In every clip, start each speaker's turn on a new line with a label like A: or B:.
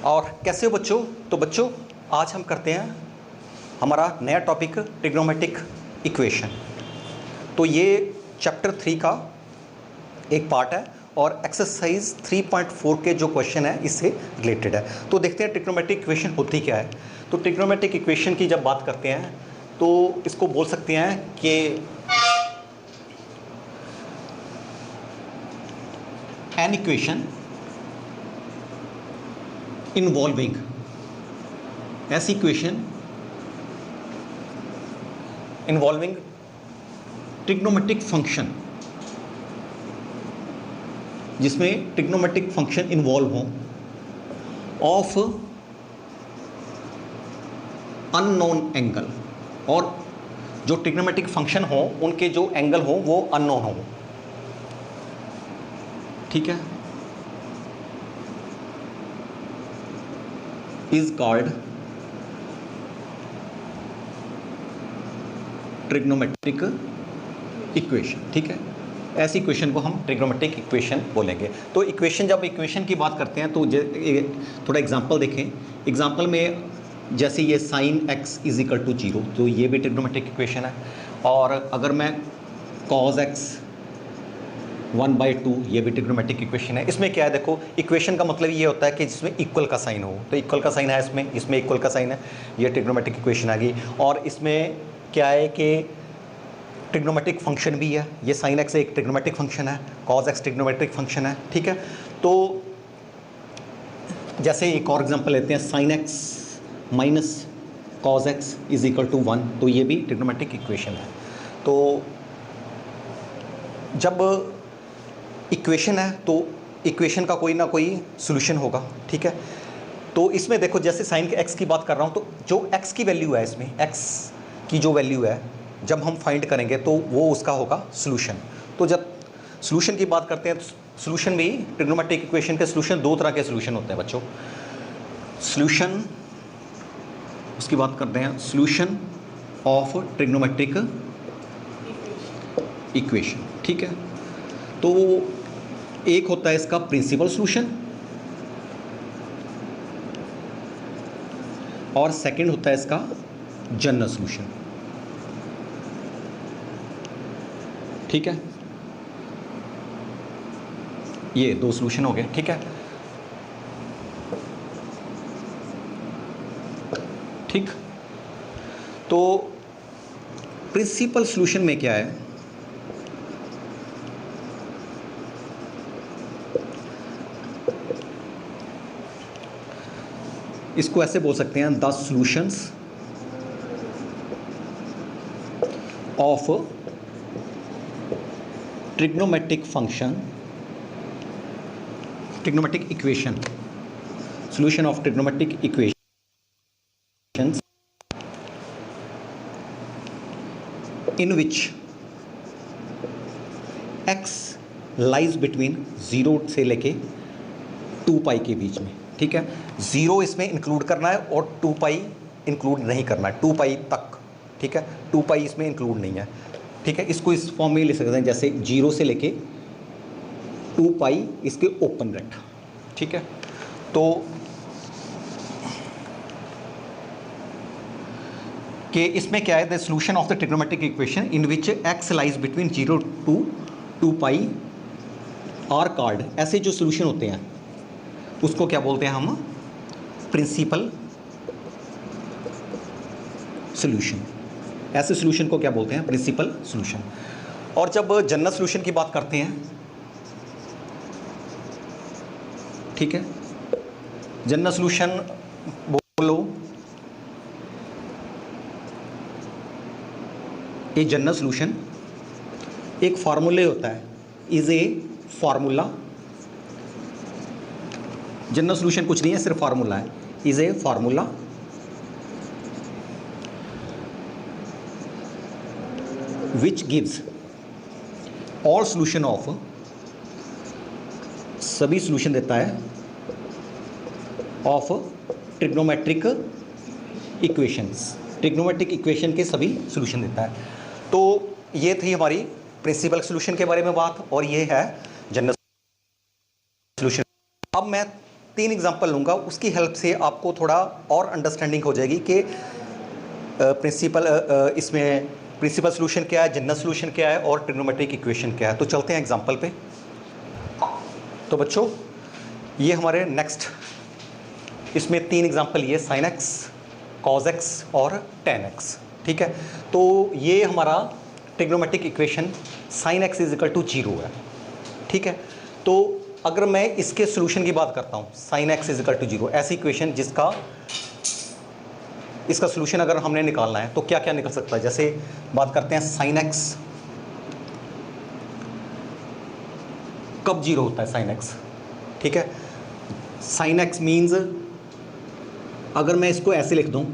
A: और कैसे हो बच्चों? तो बच्चों आज हम करते हैं हमारा नया टॉपिक ट्रिग्नोमेट्रिक इक्वेशन। तो ये चैप्टर 3 का एक पार्ट है और एक्सरसाइज 3.4 के जो क्वेश्चन है इससे रिलेटेड है। तो देखते हैं ट्रिग्नोमेट्रिक इक्वेशन होती क्या है। तो ट्रिग्नोमेट्रिक इक्वेशन की जब बात करते हैं तो इसको बोल सकते हैं कि एन इक्वेशन इन्वॉल्विंग ऐसी इक्वेशन इन्वॉल्विंग ट्रिग्नोमेट्रिक फंक्शन जिसमें ट्रिग्नोमेट्रिक फंक्शन इन्वॉल्व हो ऑफ अननोन एंगल, और जो ट्रिग्नोमेट्रिक फंक्शन हो उनके जो एंगल हो वो अननोन हो। ठीक है, इज कॉल्ड ट्रिग्नोमेट्रिक इक्वेशन। ठीक है, ऐसी इक्वेशन को हम ट्रिग्नोमेट्रिक इक्वेशन बोलेंगे। तो इक्वेशन, जब इक्वेशन की बात करते हैं तो थोड़ा एग्जांपल देखें। एग्जांपल में जैसे ये sine x is equal to 0, तो ये भी ट्रिग्नोमेट्रिक इक्वेशन है। और अगर मैं कॉज x 1/2, ये भी ट्रिग्नोमेट्रिक इक्वेशन है। इसमें क्या है, देखो इक्वेशन का मतलब ये होता है कि जिसमें इक्वल का साइन हो। तो इक्वल का साइन है इसमें इक्वल का साइन है, ये ट्रिग्नोमेट्रिक इक्वेशन आ गई। और इसमें क्या है कि ट्रिग्नोमेट्रिक फंक्शन भी है। ये साइन x एक ट्रिग्नोमेट्रिक फंक्शन है, कॉज x ट्रिग्नोमेट्रिक फंक्शन है। ठीक है, तो जैसे एक और एग्जांपल लेते हैं, sine x minus cos x is equal to 1, तो ये भी ट्रिग्नोमेट्रिक इक्वेशन है। तो जब इक्वेशन है तो इक्वेशन का कोई ना कोई सोल्यूशन होगा। ठीक है, तो इसमें देखो जैसे साइन के x की बात कर रहा हूँ, तो जो x की वैल्यू है, इसमें x की जो वैल्यू है जब हम फाइंड करेंगे तो वो उसका होगा सोल्यूशन। तो जब सोल्यूशन की बात करते हैं, सोल्यूशन भी ट्रिग्नोमेट्रिक इक्वेशन के सोल्यूशन दो तरह के सोल्यूशन होते हैं बच्चों। सोल्यूशन, उसकी बात करते हैं, सोल्यूशन ऑफ ट्रिग्नोमेट्रिक इक्वेशन। ठीक है, तो एक होता है इसका प्रिंसिपल सोल्यूशन और सेकंड होता है इसका जनरल सोल्यूशन। ठीक है, ये दो सोल्यूशन हो गए। ठीक है, ठीक, तो प्रिंसिपल सोल्यूशन में क्या है, इसको ऐसे बोल सकते हैं, the solutions of trigonometric function, trigonometric equation, solution of trigonometric equations in which x lies between 0 से लेके 2 पाई के बीच में। ठीक है, 0 इसमें इंक्लूड करना है और 2 पाई इंक्लूड नहीं करना है, 2 पाई तक। ठीक है, 2 पाई इसमें इंक्लूड नहीं है। ठीक है, इसको इस फॉर्म में लिख सकते हैं, जैसे 0 से लेके 2 पाई इसके ओपन ब्रैकेट। ठीक है, तो कि इसमें क्या है, the solution of the trigonometric equation in which x lies between 0 to 2 pi are called, ऐसे जो सॉल्यूशन होते हैं उसको क्या बोलते हैं हम, प्रिंसिपल सॉल्यूशन। ऐसे सॉल्यूशन को क्या बोलते हैं, प्रिंसिपल सॉल्यूशन। और जब जनरल सॉल्यूशन की बात करते हैं, ठीक है, जनरल सॉल्यूशन बोलो, ये जनरल सॉल्यूशन एक फार्मूले होता है, is a formula. General solution कुछ नहीं है, सिर्फ फार्मूला है, is a formula which gives all solution of, सभी सॉल्यूशन देता है of trigonometric equations, trigonometric equation के सभी सॉल्यूशन देता है। तो ये थी हमारी प्रिंसिपल सॉल्यूशन के बारे में बात, और ये है जनरल सॉल्यूशन। अब मैं 3 एग्जांपल लूँगा, उसकी हेल्प से आपको थोड़ा और अंडरस्टैंडिंग हो जाएगी कि इसमें प्रिंसिपल सोल्यूशन क्या है, जनरल सोल्यूशन क्या है और ट्रिग्नोमेट्रिक इक्वेशन क्या है। तो चलते हैं एग्जांपल पे। तो बच्चों ये हमारे नेक्स्ट इसमें 3 एग्जांपल ये साइन एक्स, कॉज एक्स और टेन एक्स, ठीक है। तो ये हमारा trigonometric equation sine x is equal to 0 है, ठीक है। तो अगर मैं इसके सोल्यूशन की बात करता हूँ, sine x is equal to 0, ऐसी इक्वेशन जिसका इसका सोल्यूशन अगर हमने निकालना है तो क्या क्या निकल सकता है। जैसे बात करते हैं साइन एक्स कब 0 होता है, साइन एक्स, ठीक है। साइन एक्स मीन्स अगर मैं इसको ऐसे लिख दूं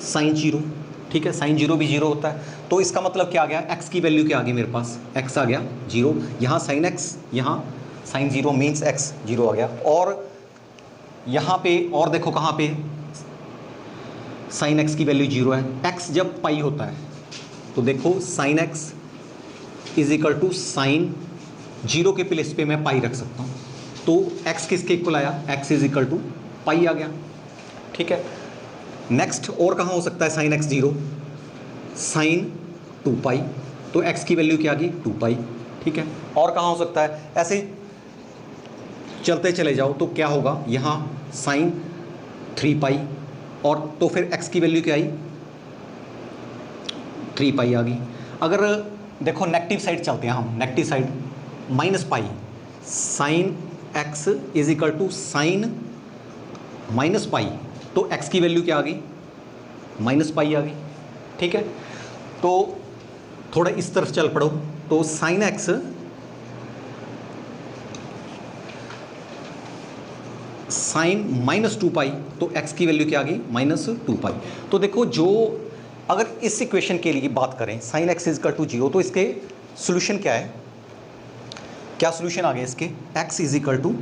A: साइन 0, ठीक है, साइन 0 भी 0 होता है। तो इसका मतलब क्या आ गया, एक्स की वैल्यू क्या आ गई मेरे पास, एक्स आ गया 0। यहाँ साइन एक्स, यहाँ साइन 0 मीन्स एक्स 0 आ गया। और यहाँ पे और देखो कहाँ पे साइन एक्स की वैल्यू 0 है। एक्स जब पाई होता है तो देखो sine x is equal to sine 0 के प्लेस पे मैं पाई रख सकता हूँ। तो एक्स किसके इक्वल आया, एक्स इज इक्वल टू पाई आ गया, ठीक है। नेक्स्ट और कहाँ हो सकता है साइन एक्स 0, साइन 2 पाई, तो एक्स की वैल्यू क्या आ गई 2 पाई, ठीक है। और कहाँ हो सकता है, ऐसे चलते चले जाओ तो क्या होगा, यहाँ साइन 3 पाई और तो फिर एक्स की वैल्यू क्या आई 3 पाई आ गई। अगर देखो नेगेटिव साइड चलते हैं हम, negative side minus pi, sine x is equal to sine minus pi, तो एक्स की वैल्यू क्या आ गई माइनस पाई आ गई, ठीक है। तो थोड़ा इस तरफ चल पड़ो, तो साइन एक्स साइन माइनस 2 पाई, तो एक्स की वैल्यू क्या आ गई माइनस 2 पाई। तो देखो जो अगर इस इक्वेशन के लिए बात करें sine x is equal to 0, तो इसके सोल्यूशन क्या है, क्या सोल्यूशन आ गए इसके, एक्स इज इक्वल टू,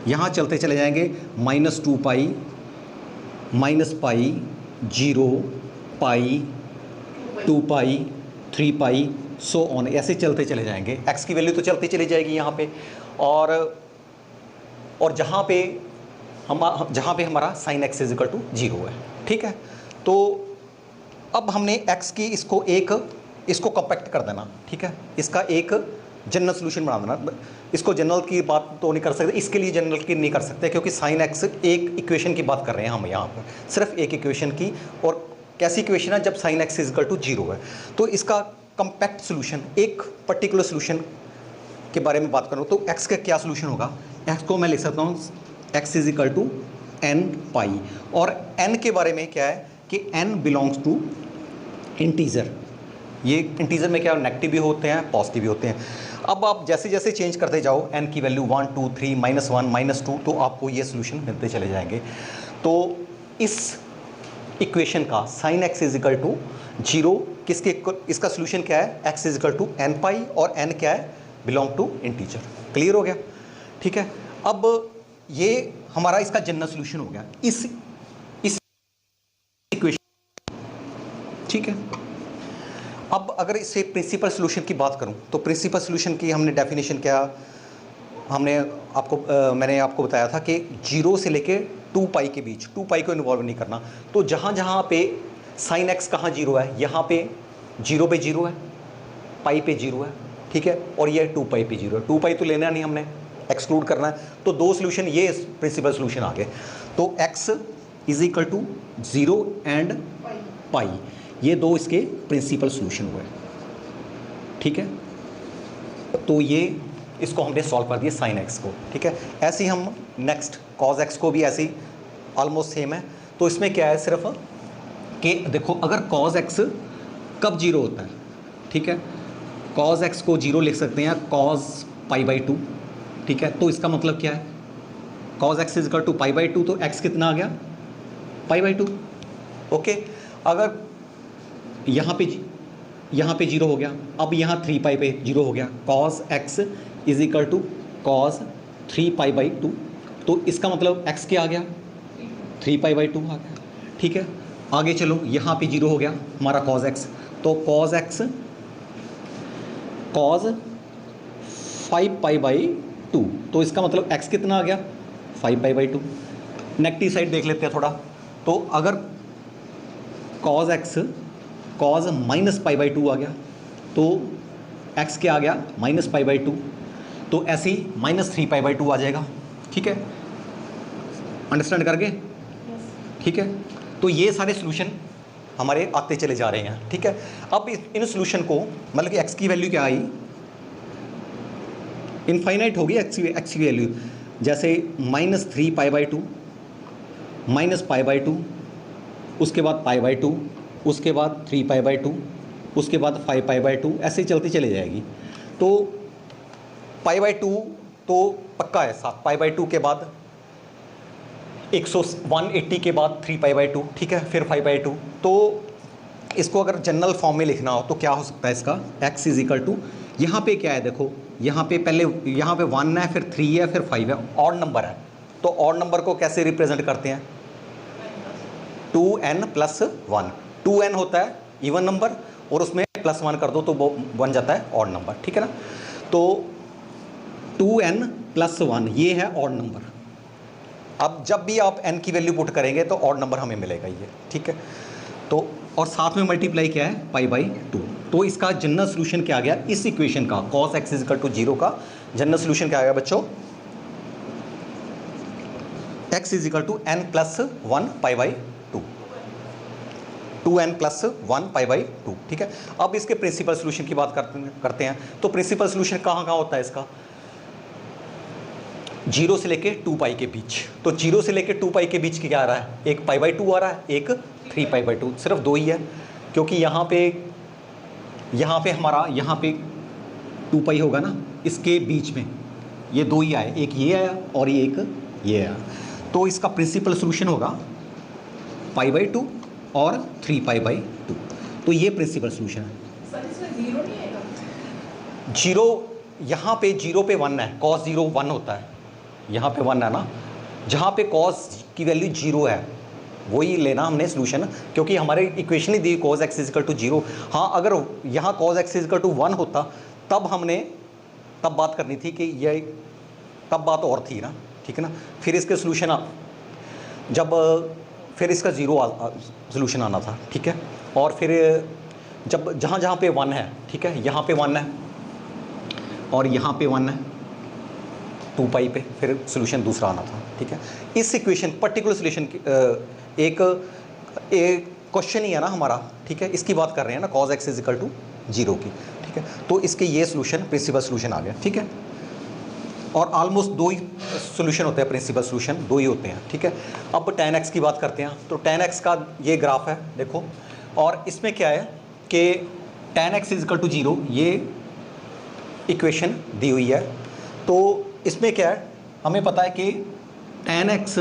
A: यहाँ चलते चले जाएंगे minus 2 pi, minus pi, 0 pi, 2 pi, 3 pi, so on, ऐसे चलते चले जाएंगे। एक्स की वैल्यू तो चलती चली जाएगी यहाँ पे, और जहाँ पे हमारा sine x is equal to 0 है, ठीक है। तो अब हमने एक्स की इसको कंपैक्ट कर देना, ठीक है, इसका एक जनरल सोल्यूशन बना देना। इसको जनरल की बात तो नहीं कर सकते, इसके लिए जनरल की नहीं कर सकते क्योंकि साइन एक्स एक इक्वेशन की बात कर रहे हैं हम यहाँ पर, सिर्फ एक इक्वेशन की। और कैसी इक्वेशन है, जब sine x is equal to 0 है। तो इसका कंपैक्ट सोल्यूशन, एक पर्टिकुलर सोल्यूशन के बारे में बात करूँ तो एक्स का क्या सोल्यूशन होगा, एक्स को मैं लिख सकता हूँ x is equal to n pi. और एन के बारे में क्या है कि एन बिलोंग्स टू इंटीजर। ये इंटीजर में क्या नेगेटिव भी होते हैं पॉजिटिव भी होते हैं। अब आप जैसे जैसे चेंज करते जाओ एन की वैल्यू 1 2 3 -1 -2, तो आपको ये सोल्यूशन मिलते चले जाएंगे। तो इस इक्वेशन का sine x is equal to 0 किसके, इसका सोल्यूशन क्या है, x is equal to n pi, और एन क्या है, बिलोंग टू इंटीजर। क्लियर हो गया, ठीक है। अब ये हमारा इसका जनरल सोल्यूशन हो गया इस इक्वेशन, ठीक है। अब अगर इसे प्रिंसिपल सोल्यूशन की बात करूं तो प्रिंसिपल सोल्यूशन की हमने डेफिनेशन क्या, मैंने आपको बताया था कि 0 से लेके 2 पाई के बीच, 2 पाई को इन्वॉल्व नहीं करना। तो जहाँ पे साइन एक्स कहाँ 0 है, यहाँ पे 0 पे 0 है, पाई पे 0 है, ठीक है, और ये 2 पाई पे 0 है। 2 पाई तो लेना नहीं, हमने एक्सक्लूड करना है। तो 2 सोल्यूशन ये प्रिंसिपल सोल्यूशन आ गए। तो x is equal to 0 and pi, ये 2 इसके प्रिंसिपल सोल्यूशन हुए, ठीक है। तो ये इसको हमने सॉल्व कर दिया साइन एक्स को, ठीक है। ऐसे ही हम नेक्स्ट कॉज एक्स को भी ऐसे ही ऑलमोस्ट सेम है। तो इसमें क्या है सिर्फ कि देखो अगर कॉज एक्स कब 0 होता है, ठीक है, कॉज एक्स को 0 लिख सकते हैं कॉज पाई बाई 2, ठीक है। तो इसका मतलब क्या है, cos x is equal to pi by 2, तो एक्स कितना आ गया पाई बाई 2, ओके। अगर यहाँ पे 0 हो गया, अब यहाँ 3 पाई पे 0 हो गया, cos x is equal to cos 3 pi by 2, तो इसका मतलब एक्स क्या आ गया 3 पाई बाई 2 आ गया, ठीक है। आगे चलो, यहाँ पे 0 हो गया हमारा कॉज एक्स, तो cos x cos 5 pi by 2, तो इसका मतलब x कितना आ गया 5π/2। नेगेटिव साइड देख लेते हैं थोड़ा, तो अगर cos x cos -π/2 आ गया तो x क्या आ गया -π/2, तो ऐसे ही -3π/2 आ जाएगा। ठीक है, अंडरस्टैंड करके? ठीक है, तो ये सारे सोल्यूशन हमारे आते चले जा रहे हैं। ठीक है, अब इन सोल्यूशन को मतलब कि x की वैल्यू क्या आई, इनफाइनाइट होगी x की वैल्यू, जैसे -3π/2 -π/2, उसके बाद π/2, उसके बाद 3π/2, उसके बाद 5π/2, ऐसे ही चलती चली जाएगी। तो π/2 तो पक्का है, 7π/2 के बाद 180 के बाद 3π/2, ठीक है, फिर 5/2। तो इसको अगर जनरल फॉर्म में लिखना हो तो क्या हो सकता है इसका, x = यहाँ पे क्या है देखो, यहाँ पे पहले यहाँ पे 1 है, फिर 3 है, फिर 5 है, ऑड नंबर है। तो ऑड नंबर को कैसे रिप्रेजेंट करते हैं, 2n + 1। 2n होता है इवन नंबर और उसमें +1 कर दो तो वो बन जाता है ऑड नंबर। ठीक है ना, तो 2n + 1 ये है ऑड नंबर। अब जब भी आप n की वैल्यू पुट करेंगे तो ऑड नंबर हमें मिलेगा ये। ठीक है, तो और साथ में मल्टीप्लाई क्या है π/2। तो इसका जनरल सोल्यूशन क्या आ गया इस इक्वेशन का, cos x = 0 का जनरल सोल्यूशन क्या आ गया बच्चों, x = n + 1 π/2, 2n + 1 π/2। ठीक है, अब इसके प्रिंसिपल सोल्यूशन की बात करते हैं। तो प्रिंसिपल सोल्यूशन कहाँ कहाँ होता है इसका, 0 से लेके 2π के बीच। तो 0 से लेके 2π के बीच क्या आ रहा है, एक π/2 आ रहा है, एक 3π/2, सिर्फ दो ही है, क्योंकि यहाँ पे हमारा यहाँ पे 2π होगा ना, इसके बीच में ये दो ही आए, एक ये आया और एक ये आया। तो इसका प्रिंसिपल सोल्यूशन होगा π/2 और 3π/2। तो ये प्रिंसिपल सोल्यूशन है।
B: सर इसमें 0 नहीं आएगा,
A: 0 यहाँ पे 0 पे 1 है, cos 0 1 होता है, यहाँ पे 1 है ना, जहाँ पे cos की वैल्यू 0 है वही लेना हमने सोल्यूशन, क्योंकि हमारे इक्वेशन ही दी cos x = 0। हाँ, अगर यहाँ cos x = 1 होता तब बात करनी थी कि ये, तब बात और थी ना। ठीक है ना, फिर इसके सोल्यूशन फिर इसका 0 सोल्यूशन आना था। ठीक है, और फिर जब जहाँ पे 1 है, ठीक है, यहाँ पे 1 है और यहाँ पे 1 है 2π पे, फिर सोल्यूशन दूसरा आना था। ठीक है, इस इक्वेशन पर्टिकुलर सोल्यूशन एक क्वेश्चन ही है ना हमारा। ठीक है, इसकी बात कर रहे हैं ना, cos x = 0 की। ठीक है, तो इसके ये सोल्यूशन प्रिंसिपल सोल्यूशन आ गया। ठीक है, और ऑलमोस्ट दो ही सोल्यूशन होते हैं, प्रिंसिपल सोल्यूशन दो ही होते हैं। ठीक है, अब tan x की बात करते हैं। तो tan x का ये ग्राफ है देखो, और इसमें क्या है कि tan x = 0 ये इक्वेशन दी हुई है। तो इसमें क्या है, हमें पता है कि tan x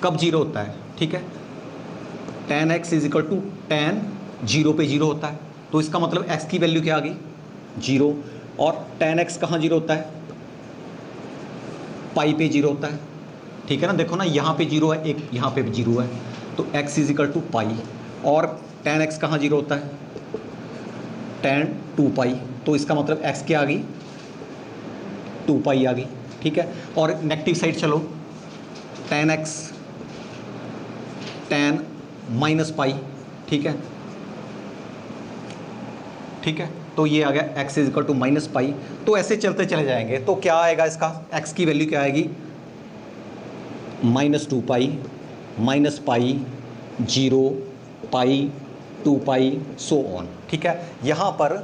A: कब 0 होता है। ठीक है, tan x = tan 0 पे 0 होता है, तो इसका मतलब x की वैल्यू क्या आ गई 0, और tan x कहाँ 0 होता है, पाई पे 0 होता है। ठीक है ना, देखो ना, यहाँ पे 0 है, एक यहाँ पे 0 है, तो x = पाई, और tan x कहाँ 0 होता है, tan 2π, तो इसका मतलब x क्या आ गई 2π आ गई। ठीक है, और नेगेटिव साइड चलो, tan x tan -π। ठीक है, ठीक है, तो ये आ गया x = -π। तो ऐसे चलते चले जाएंगे, तो क्या आएगा इसका, x की वैल्यू क्या आएगी -2π -π 0 π 2π सो ऑन। ठीक है, यहाँ पर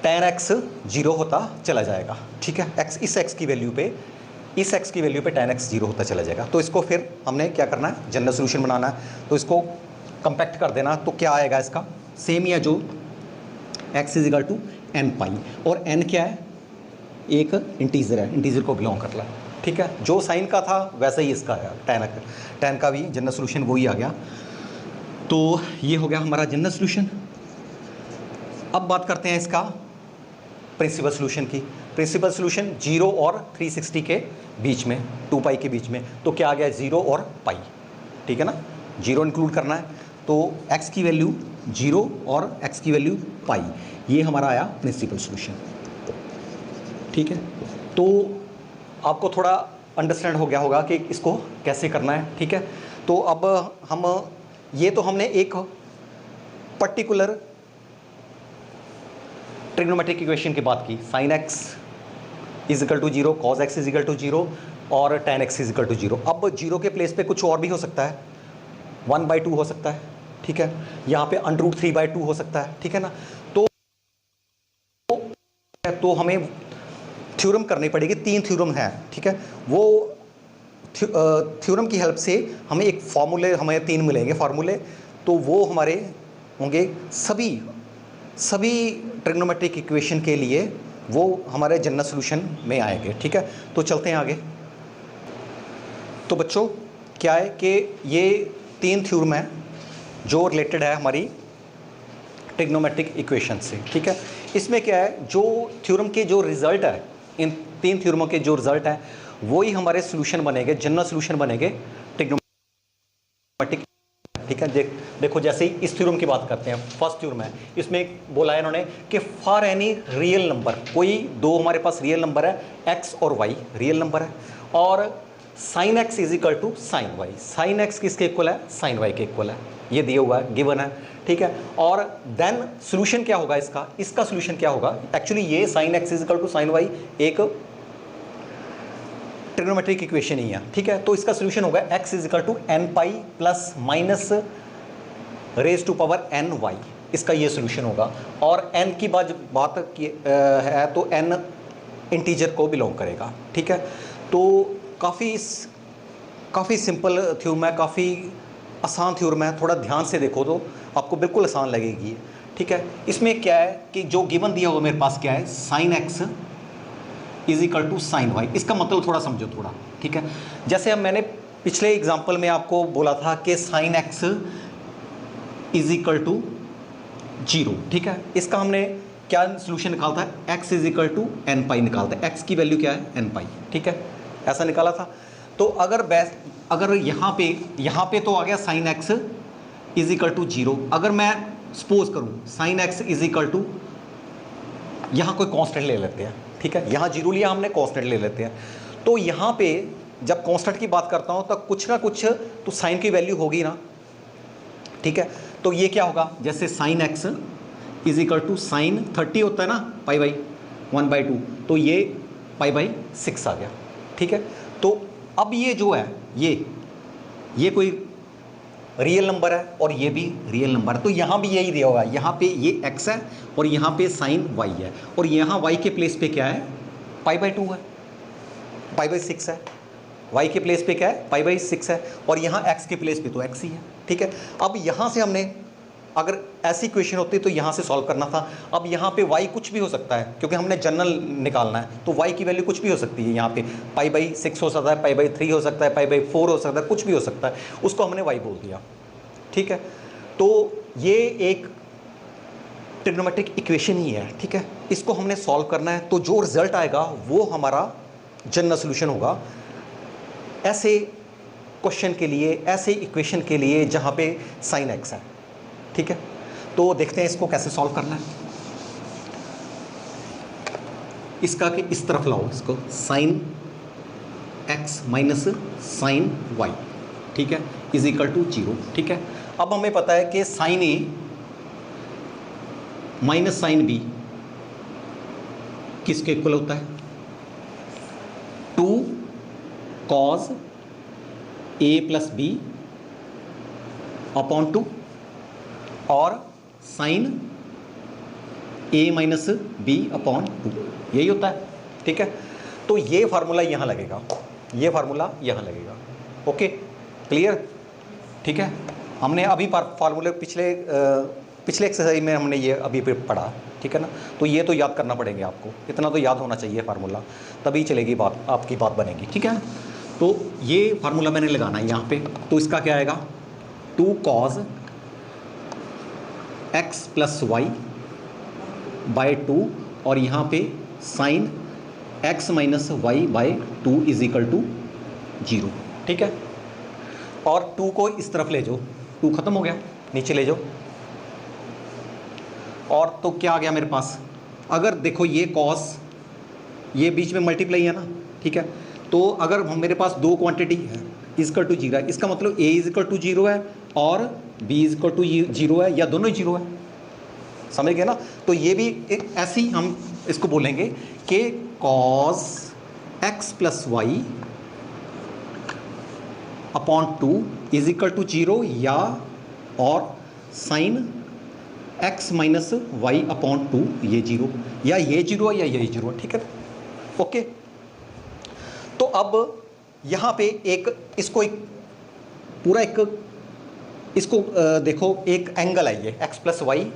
A: tan x 0 होता चला जाएगा। ठीक है, इस x की वैल्यू पे tan x 0 होता चला जाएगा। तो इसको फिर हमने क्या करना है, जनरल सोल्यूशन बनाना है, तो इसको कंपैक्ट कर देना। तो क्या आएगा इसका, सेम ही है जो x = nπ, और n क्या है, एक इंटीजर है, इंटीजर को बिलोंग कर रहा है। ठीक है, जो साइन का था वैसा ही इसका है, tan का भी जनरल सोल्यूशन वही आ गया। तो ये हो गया हमारा जनरल सोल्यूशन। अब बात करते हैं इसका प्रिंसिपल सोल्यूशन की। प्रिंसिपल सोल्यूशन 0 और 360 के बीच में, 2π के बीच में, तो क्या आ गया 0 और π। ठीक है ना, 0 इंक्लूड करना है, तो x की वैल्यू 0 और x की वैल्यू π, ये हमारा आया प्रिंसिपल सोल्यूशन। ठीक है। तो आपको थोड़ा अंडरस्टैंड हो गया होगा कि इसको कैसे करना है, ठीक है। तो अब हम ये तो हमने एक पर्टिकुलर ट्रिग्नोमेट्रिक इक्वेशन की बात की, sine x is equal to 0, cos x is equal to 0 और tan x is equal to 0। अब 0 के प्लेस पे कुछ और भी हो सकता है, 1/2 हो सकता है, ठीक है, यहाँ पे √3/2 हो सकता है, ठीक है ना। तो हमें थ्योरम करनी पड़ेगी, 3 थ्योरम हैं, ठीक है। वो थ्योरम की हेल्प से हमें एक फार्मूले, हमें 3 मिलेंगे फार्मूले, तो वो हमारे होंगे सभी ट्रिग्नोमेट्रिक इक्वेशन के लिए, वो हमारे जनरल सॉल्यूशन में आएंगे, ठीक है। तो चलते हैं आगे। तो बच्चों क्या है कि ये 3 थ्योरम है जो रिलेटेड है हमारी ट्रिग्नोमेट्रिक इक्वेशन से, ठीक है। इसमें क्या है, जो थ्योरम के जो रिजल्ट है, इन 3 थ्योरमों के जो रिजल्ट है वही हमारे सॉल्यूशन बनेंगे, जनरल सॉल्यूशन बनेंगे ट्रिग्नोमेट्रिक, ठीक है। देखो जैसे ही इस थ्योरम की बात करते हैं, फर्स्ट थ्योरम है, इसमें बोला है इन्होंने कि फॉर एनी रियल नंबर, कोई 2 हमारे पास रियल नंबर है, x और y रियल नंबर है, और sine x is equal to sine y, sine x किसके इक्वल है, साइन वाई के इक्वल है, ये दिया हुआ है, गिवन है, ठीक है। और देन सॉल्यूशन क्या होगा इसका सॉल्यूशन क्या होगा, एक्चुअली ये sine x is equal to sine y एक ट्रिग्नोमेट्रिक इक्वेशन ही है, ठीक है। तो इसका सॉल्यूशन होगा x is equal to n pi plus minus raise to power n y, इसका ये सॉल्यूशन होगा। और n की बात है तो n इंटीजर को बिलोंग करेगा, ठीक है। तो काफ़ी सिंपल थ्योरम है, काफ़ी आसान थ्योरम है, थोड़ा ध्यान से देखो तो आपको बिल्कुल आसान लगेगी, ठीक है। इसमें क्या है कि जो गिवन दिया हुआ मेरे पास क्या है, sine x is equal to sine y, इसका मतलब थोड़ा समझो थोड़ा, ठीक है। जैसे अब मैंने पिछले एग्जाम्पल में आपको बोला था कि sine x is equal to 0, ठीक है। इसका हमने क्या सोल्यूशन निकालता है, x is equal to n pi निकालता है, x की वैल्यू क्या है, एन पाई, ठीक है, ऐसा निकाला था। तो अगर यहाँ पे तो आ गया sine x is equal to 0, अगर मैं सपोज करूँ sine x is equal to, यहाँ कोई कांस्टेंट ले लेते हैं, ठीक है, यहाँ 0 लिया हमने, कांस्टेंट ले लेते हैं। तो यहाँ पे जब कांस्टेंट की बात करता हूँ तो कुछ ना कुछ तो साइन की वैल्यू होगी ना, ठीक है। तो ये क्या होगा, जैसे sine x is equal to sine 30 होता है ना, पाई बाई 1/2, तो ये पाई बाई 6 आ गया, ठीक है। तो अब ये जो है ये कोई रियल नंबर है और ये भी रियल नंबर है, तो यहाँ भी यही दिया होगा, यहाँ पे ये x है और यहाँ पे साइन y है, और यहाँ y के प्लेस पे क्या है, पाई बाई 2 है, पाई बाई 6 है, y के प्लेस पे क्या है, पाई बाई 6 है, और यहाँ x के प्लेस पे तो x ही है, ठीक है। अब यहाँ से हमने अगर ऐसी इक्वेशन होती तो यहाँ से सॉल्व करना था। अब यहाँ पे y कुछ भी हो सकता है क्योंकि हमने जनरल निकालना है, तो y की वैल्यू कुछ भी हो सकती है, यहाँ पे पाई बाई 6 हो सकता है, पाई बाई 3 हो सकता है, पाई बाई 4 हो सकता है, कुछ भी हो सकता है, उसको हमने y बोल दिया, ठीक है। तो ये एक ट्रिग्नोमेट्रिक इक्वेशन ही है, ठीक है, इसको हमने सॉल्व करना है, तो जो रिजल्ट आएगा वो हमारा जनरल सोल्यूशन होगा ऐसे क्वेश्चन के लिए, ऐसे इक्वेशन के लिए जहाँ पे साइन एक्स है, ठीक है। तो देखते हैं इसको कैसे सॉल्व करना है। इसका कि इस तरफ लाओ इसको, sine x minus sine y, ठीक है, इज इक्वल टू 0, ठीक है। अब हमें पता है कि साइन ए माइनस साइन बी किसके इक्वल होता है, 2 cos A plus B upon 2, और साइन ए माइनस बी अपॉन 2, यही होता है, ठीक है। तो ये फार्मूला यहाँ लगेगा, ये फार्मूला यहाँ लगेगा, ओके, क्लियर, ठीक है। हमने अभी फार्मूले पिछले एक्सरसाइज में हमने ये अभी पढ़ा, ठीक है ना। तो ये तो याद करना पड़ेंगे आपको, इतना तो याद होना चाहिए फार्मूला, तभी चलेगी बात, आपकी बात बनेगी, ठीक है। तो ये फार्मूला मैंने लगाना है यहाँ पे, तो इसका क्या आएगा, 2 cos x plus y by 2, और यहाँ पे sine x minus y by 2 is equal to 0, ठीक है। और 2 को इस तरफ ले जाओ, 2 खत्म हो गया, नीचे ले जाओ, और तो क्या आ गया मेरे पास, अगर देखो ये कॉस ये बीच में मल्टीप्लाई है ना, ठीक है। तो अगर मेरे पास दो क्वांटिटी है इजकल टू जीरो है, इसका मतलब ए इजकल टू जीरो है और बी इजकल टू जीरो है, या दोनों ही जीरो है, समझ गए ना। तो ये भी ऐसे ही हम इसको बोलेंगे कि cos x plus y upon 2 is equal to zero, या और sine x minus y upon 2 ये जीरो, या ये जीरो या ये जीरो, ठीक है, ओके। तो अब यहाँ पे एक इसको एक पूरा एक इसको देखो, एक एंगल है ये x प्लस वाई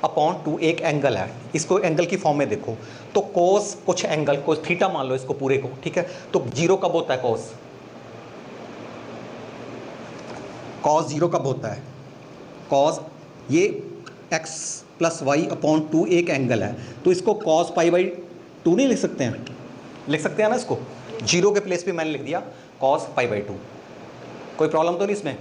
A: अपॉन 2 एक एंगल है, इसको एंगल की फॉर्म में देखो। तो कोस कुछ एंगल को थीटा मान लो इसको पूरे को, ठीक है। तो जीरो कब होता है कोस? कॉस जीरो कब होता है? कॉस ये x प्लस वाई अपॉन 2 एक एंगल है, तो इसको कॉस पाई बाई 2 नहीं लिख सकते हैं? लिख सकते हैं ना इसको, जीरो के प्लेस पे मैंने लिख दिया कॉस पाई बाई 2, कोई प्रॉब्लम तो नहीं इसमें,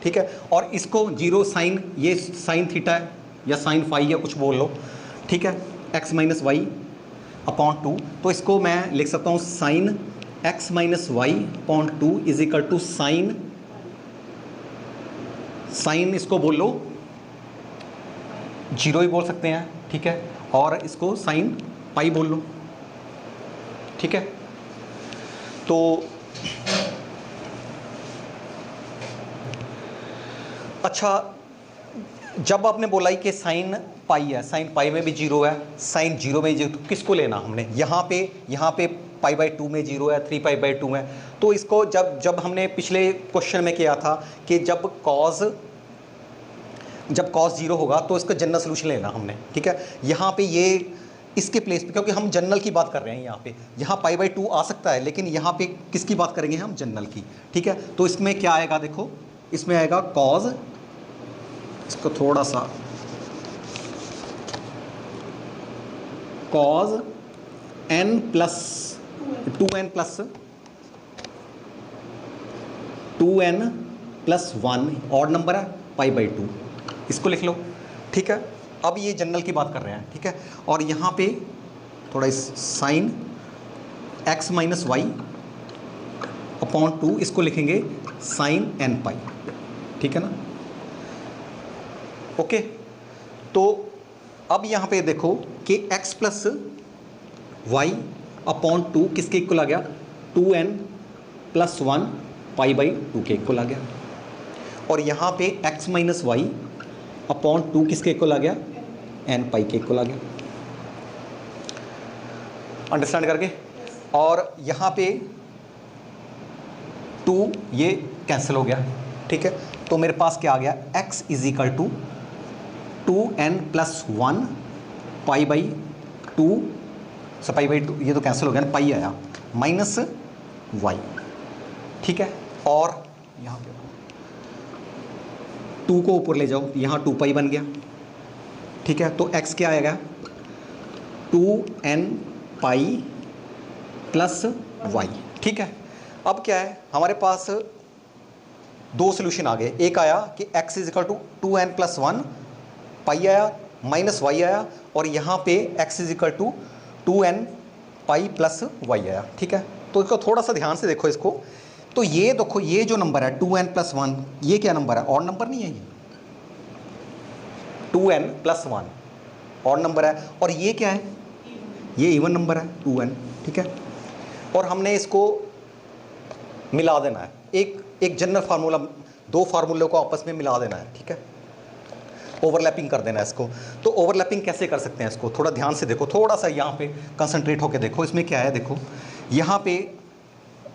A: ठीक है। और इसको जीरो साइन, ये साइन थीटा है या साइन फाई या कुछ बोल लो, ठीक है, x माइनस वाई अपॉन 2, तो इसको मैं लिख सकता हूँ sine x minus y upon 2 is equal to sine, sine इसको बोल लो जीरो ही बोल सकते हैं, ठीक है, और इसको साइन पाई बोल लो, ठीक है। तो अच्छा, जब आपने बोला ही कि साइन पाई है, साइन पाई में भी जीरो है, साइन जीरो में जीरो, तो किसको लेना हमने? यहाँ पे पाई बाई 2 में जीरो है, 3 पाई बाई 2 में, तो इसको जब हमने पिछले क्वेश्चन में किया था कि जब कॉस जीरो होगा तो इसका जनरल सोल्यूशन लेना हमने, ठीक है। यहाँ पे ये इसके प्लेस पे, क्योंकि हम जनरल की बात कर रहे हैं यहाँ पाई बाई 2 आ सकता है, लेकिन यहाँ पे किसकी बात करेंगे हम? जनरल की, ठीक है। तो इसमें क्या आएगा देखो, इसमें आएगा कॉस, इसको थोड़ा सा cos n plus 2n plus 1 odd number है पाई बाई 2, इसको लिख लो, ठीक है। अब ये जनरल की बात कर रहे हैं, ठीक है। और यहाँ पे थोड़ा sine x minus y upon 2, इसको लिखेंगे साइन n पाई, ठीक है ना, ओके। तो अब यहाँ पे देखो कि x प्लस वाई अपॉन 2 किसके इक्वल आ गया? 2n प्लस 1 पाई बाई 2 के इक्वल आ गया, और यहाँ पे x माइनस वाई अपॉन 2 किसके इक्वल आ गया? n पाई के इक्वल आ गया, अंडरस्टैंड करके। और यहाँ पे 2 ये कैंसिल हो गया, ठीक है। तो मेरे पास क्या आ गया? x is equal to 2n plus 1 pi by 2, so pi by 2 ये तो कैंसिल हो गया ना, पाई आया, माइनस वाई, ठीक है। और यहाँ पे 2 को ऊपर ले जाओ, यहाँ 2 पाई बन गया, ठीक है। तो x क्या आएगा? 2n पाई प्लस वाई, ठीक है। अब क्या है हमारे पास? दो सोल्यूशन आ गए, एक आया कि x is equal to 2n plus 1 pi आया, माइनस वाई आया, और यहाँ पे x is equal to 2n pi plus y आया, ठीक है। तो इसको थोड़ा सा ध्यान से देखो इसको, तो ये देखो ये जो नंबर है 2n प्लस 1, ये क्या नंबर है? ऑड नंबर नहीं है, ये 2n प्लस 1 ऑड नंबर है, और ये क्या है? ये इवन नंबर है 2n, ठीक है। और हमने इसको मिला देना है, एक जनरल फार्मूला, दो फार्मूलों को आपस में मिला देना है, ठीक है, ओवरलैपिंग कर देना है इसको। तो ओवरलैपिंग कैसे कर सकते हैं इसको? थोड़ा ध्यान से देखो, थोड़ा सा यहाँ पे कंसंट्रेट होकर देखो, इसमें क्या है देखो, यहाँ पे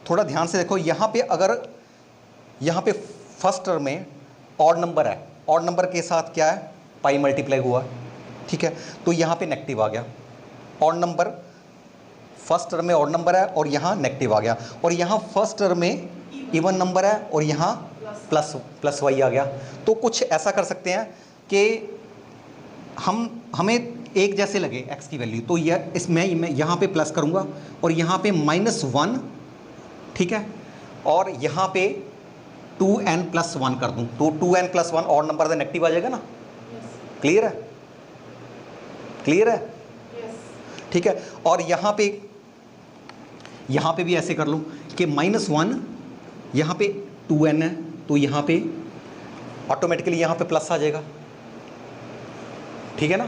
A: थोड़ा ध्यान से देखो, यहाँ पे अगर यहाँ पे फर्स्ट टर्म में ऑड नंबर है, ऑड नंबर के साथ क्या है? पाई मल्टीप्लाई हुआ, ठीक है। तो यहाँ पे नेगेटिव आ गया, ऑड नंबर फर्स्ट टर्म में ऑड नंबर है और यहाँ नेगेटिव आ गया, और यहाँ फर्स्ट टर्म में इवन नंबर है और यहाँ प्लस वाई आ गया। तो कुछ ऐसा कर सकते हैं कि हमें एक जैसे लगे x की वैल्यू, तो यह इसमें मैं यहाँ पे प्लस करूँगा और यहाँ पे -1, ठीक है, और यहाँ पे 2n प्लस 1 कर दूँ, तो 2n प्लस 1 ऑड नंबर से नेगेटिव आ जाएगा ना, क्लियर है? क्लियर है, ठीक है। और यहाँ पे यहाँ पे भी ऐसे कर लो कि -1 यहाँ पे 2n है, तो यहाँ पे ऑटोमेटिकली यहाँ पे प्लस आ जाएगा, ठीक है ना,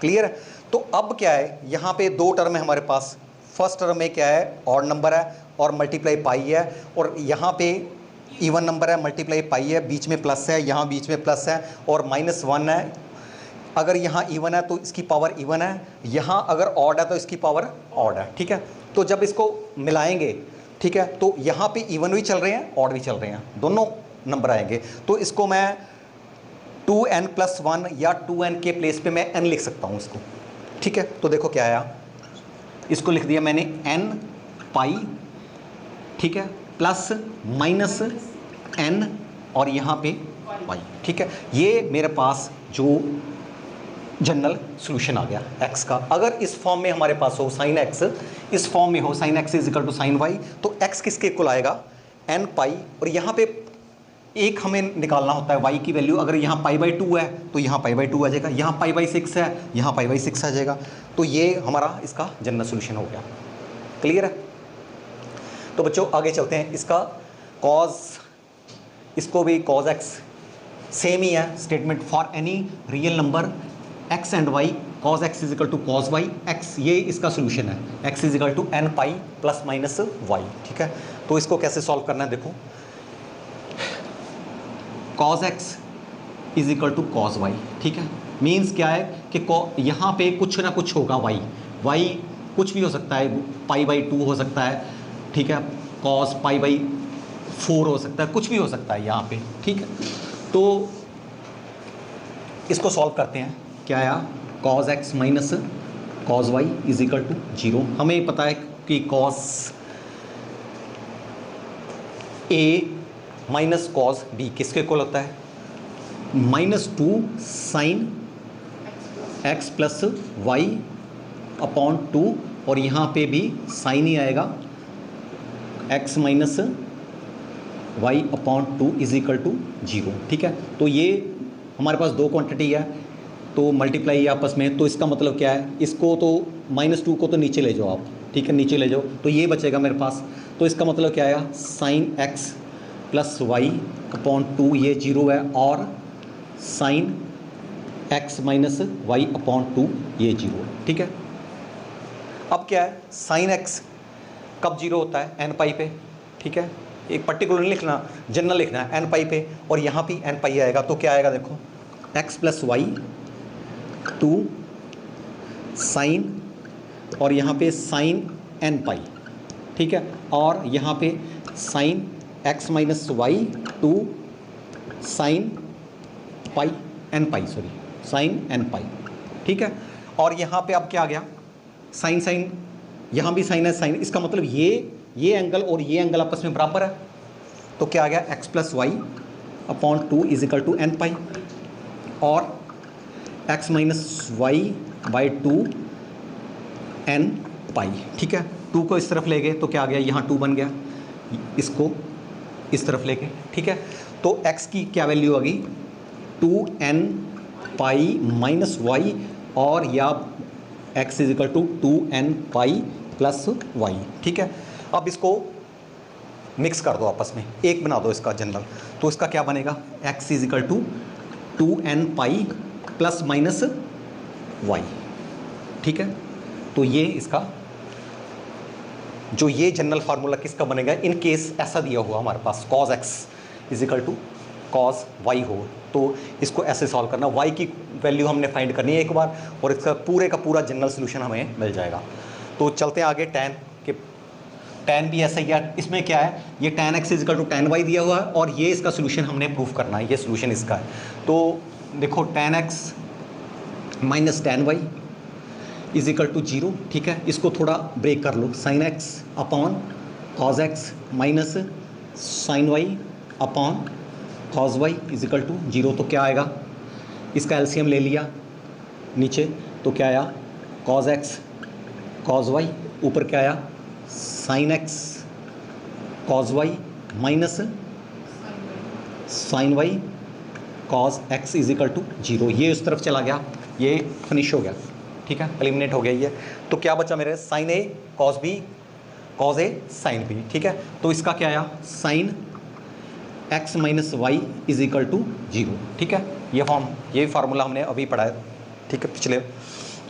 A: क्लियर है। तो अब क्या है, यहाँ पे दो टर्म है हमारे पास, फर्स्ट टर्म में क्या है, ऑड नंबर है और मल्टीप्लाई पाई है, और यहाँ पे इवन नंबर है, मल्टीप्लाई पाई है, बीच में प्लस है, यहाँ बीच में प्लस है और -1 है। अगर यहाँ इवन है तो इसकी पावर इवन है, यहाँ अगर ऑड है तो इसकी पावर ऑड है, ठीक है। तो जब इसको मिलाएंगे, ठीक है, तो यहाँ पे इवन भी चल रहे हैं, ऑड भी चल रहे हैं, दोनों नंबर आएंगे। तो इसको मैं 2n+1 या 2n के प्लेस पे मैं n लिख सकता हूँ इसको, ठीक है। तो देखो क्या आया, इसको लिख दिया मैंने n पाई, ठीक है, प्लस माइनस n और यहाँ पे पाई, ठीक है। ये मेरे पास जो जनरल सॉल्यूशन आ गया x का। अगर इस फॉर्म में हमारे पास हो sin x, इस फॉर्म में हो sin x equal to sin y, तो x किसके इक्वल आएगा, n पाई, और यहाँ पे एक हमें निकालना होता है y की वैल्यू। अगर यहाँ π/2 है तो यहाँ π/2 आ जाएगा, यहाँ π/6 है, यहाँ π/6 आ जाएगा। तो ये हमारा इसका जनरल सॉल्यूशन हो गया, क्लियर है। तो बच्चों आगे चलते हैं, इसका cos, इसको भी cos x सेम ही है statement, for any real number x and y cos x is equal to cos y x, ये इसका सोल्यूशन है, x is equal to n pi plus minus y, ठीक है। तो इसको कैसे सॉल्व करना है, देखो cos x is equal to cos y, ठीक है। मीन्स क्या है कि यहाँ पे कुछ ना कुछ होगा y कुछ भी हो सकता है, π/2 हो सकता है, ठीक है, cos π/4 हो सकता है, कुछ भी हो सकता है यहाँ पे, ठीक है। तो इसको सॉल्व करते हैं, क्या आया, cos x minus cos y is equal to 0। हमें पता है कि cos a minus cos b किसके इक्वल होता है, -2 sin x plus y upon 2, और यहाँ पे भी साइन ही आएगा, x minus y upon 2 is equal to 0, ठीक है। तो ये हमारे पास दो क्वांटिटी है, तो मल्टीप्लाई आपस में, तो इसका मतलब क्या है, इसको तो -2 को तो नीचे ले जाओ आप, ठीक है, नीचे ले जाओ, तो ये बचेगा मेरे पास। तो इसका मतलब क्या आया, sine x plus y upon 2 ये 0 है, और sine x minus y upon 2 ये 0 है, ठीक है। अब क्या है, साइन x कब 0 होता है, n पाई पे, ठीक है, एक पर्टिकुलर नहीं लिखना, जनरल लिखना है n पाई पे, और यहाँ भी n पाई आएगा। तो क्या आएगा, देखो x प्लस वाई 2 साइन, और यहाँ पे साइन n पाई, ठीक है, और यहाँ पे sine x minus y 2 sine pi n pi, sorry sine n pi, ठीक है। और यहाँ पे अब क्या आ गया, साइन साइन, यहाँ भी साइन है साइन, इसका मतलब ये एंगल और ये एंगल आपस में बराबर है। तो क्या आ गया, x plus y upon 2 is equal to n pi, और x minus y by 2 n pi, ठीक है। 2 को इस तरफ ले गए तो क्या आ गया, यहाँ 2 बन गया, इसको इस तरफ लेके, ठीक है। तो x की क्या वैल्यू आ गई, 2n पाई माइनस वाई, और या x is equal to 2n pi plus y, ठीक है। अब इसको मिक्स कर दो आपस में, एक बना दो इसका जनरल, तो इसका क्या बनेगा, x is equal to 2n pi plus minus y, ठीक है। तो ये इसका जो ये जनरल फार्मूला किसका बनेगा, इन केस ऐसा दिया हुआ हमारे पास cos x is equal to cos y हो, तो इसको ऐसे सॉल्व करना, y की वैल्यू हमने फाइंड करनी है एक बार, और इसका पूरे का पूरा जनरल सॉल्यूशन हमें मिल जाएगा। तो चलते हैं आगे, tan के, tan भी ऐसा ही है, इसमें क्या है, ये tan x is equal to tan y दिया हुआ है, और ये इसका सोल्यूशन हमने प्रूफ करना है, ये सोल्यूशन इसका है। तो देखो tan x minus tan y is equal to 0, ठीक है। इसको थोड़ा ब्रेक कर लो, sine x upon cos x minus sine y upon cos y is equal to 0। तो क्या आएगा, इसका एलसीएम ले लिया नीचे, तो क्या आया, cos x cos y, ऊपर क्या आया, sine x cos y minus sine y cos x is equal to 0। ये उस तरफ चला गया, ये फिनिश हो गया, ठीक है, एलिमिनेट हो गया ये। तो क्या बचा मेरे, sine a cos b cos a sine b, ठीक है। तो इसका क्या आया, sine x minus y is equal to 0, ठीक है। ये फार्मूला हमने अभी पढ़ा है, ठीक है, पिछले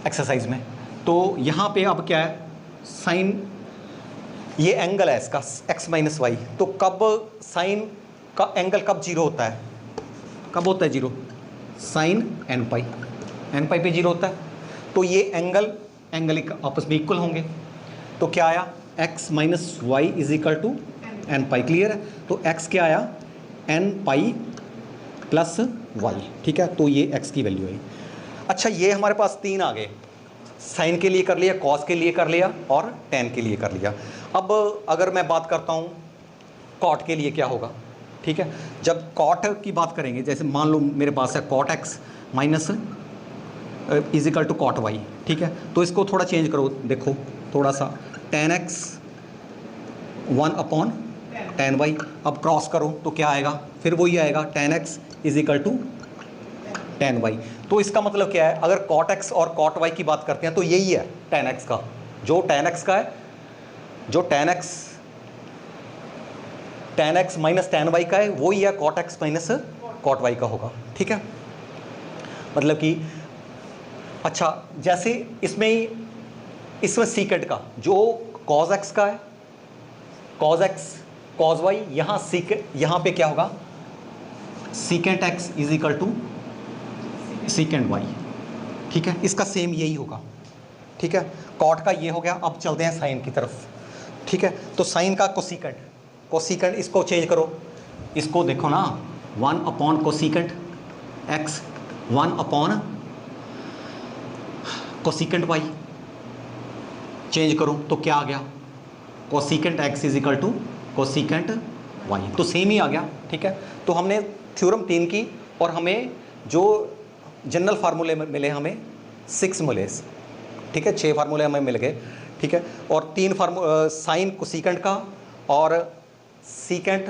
A: एक्सरसाइज में। तो यहाँ पे अब क्या है, साइन, ये एंगल है इसका x माइनस वाई, तो कब साइन का एंगल कब 0 होता है, कब होता है 0, साइन n पाई पे 0 होता है। तो ये एंगल आपस में इक्वल होंगे, तो क्या आया, x minus y is equal to n pi, clear है। तो x क्या आया, n पाई प्लस y, ठीक है। तो ये x की वैल्यू है। अच्छा, ये हमारे पास 3 आ गए, साइन के लिए कर लिया, कॉस के लिए कर लिया और टेन के लिए कर लिया। अब अगर मैं बात करता हूँ कॉट के लिए क्या होगा, ठीक है। जब कॉट की बात करेंगे, जैसे मान लो मेरे पास है cot x minus is equal to cot y, ठीक है। तो इसको थोड़ा चेंज करो, देखो थोड़ा सा, tan x 1 upon tan y, अब क्रॉस करो तो क्या आएगा, फिर वही आएगा, tan x is equal to tan y. तो इसका मतलब क्या है, अगर कॉट एक्स और कॉट वाई की बात करते हैं तो यही है टेन एक्स का, जो टेन एक्स का है, जो tan x minus tan y का है, वही है cot x minus cot y का होगा, ठीक है। मतलब कि अच्छा, जैसे इसमें सीकेंट का, जो कॉज एक्स का है, कॉज एक्स कॉज वाई, यहाँ पे क्या होगा, secant x is equal to secant y, ठीक है। इसका सेम यही होगा, ठीक है। कॉट का ये हो गया। अब चलते हैं साइन की तरफ, ठीक है। तो साइन का कोसीकेंट इसको चेंज करो, इसको देखो ना, 1 upon cosecant x 1 upon cosecant y, change करो तो क्या आ गया, cosecant x is equal to cosecant y, तो सेम ही आ गया, ठीक है। तो हमने थ्योरम 3 की, और हमें जो जनरल फार्मूले मिले हमें 6 मिले, ठीक है, 6 फार्मूले हमें मिल गए, ठीक है। और 3 साइन कोसीकेंट का और सीकेंट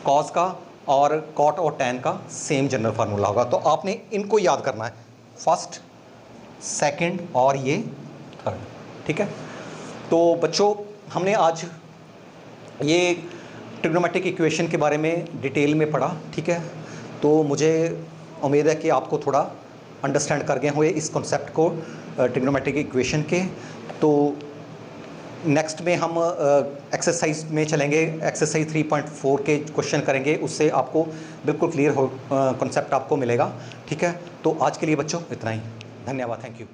A: कॉस का और कॉट और टैन का सेम जनरल फार्मूला होगा। तो आपने इनको याद करना है, फर्स्ट, सेकंड और ये थर्ड, ठीक है। तो बच्चों, हमने आज ये ट्रिग्नोमेट्रिक इक्वेशन के बारे में डिटेल में पढ़ा, ठीक है। तो मुझे उम्मीद है कि आपको थोड़ा अंडरस्टैंड कर गए हुए इस कॉन्सेप्ट को ट्रिग्नोमेट्रिक इक्वेशन के। तो नेक्स्ट में हम एक्सरसाइज में चलेंगे, एक्सरसाइज 3.4 के क्वेश्चन करेंगे, उससे आपको बिल्कुल क्लियर कॉन्सेप्ट आपको मिलेगा, ठीक है। तो आज के लिए बच्चों इतना ही, धन्यवाद, थैंक यू।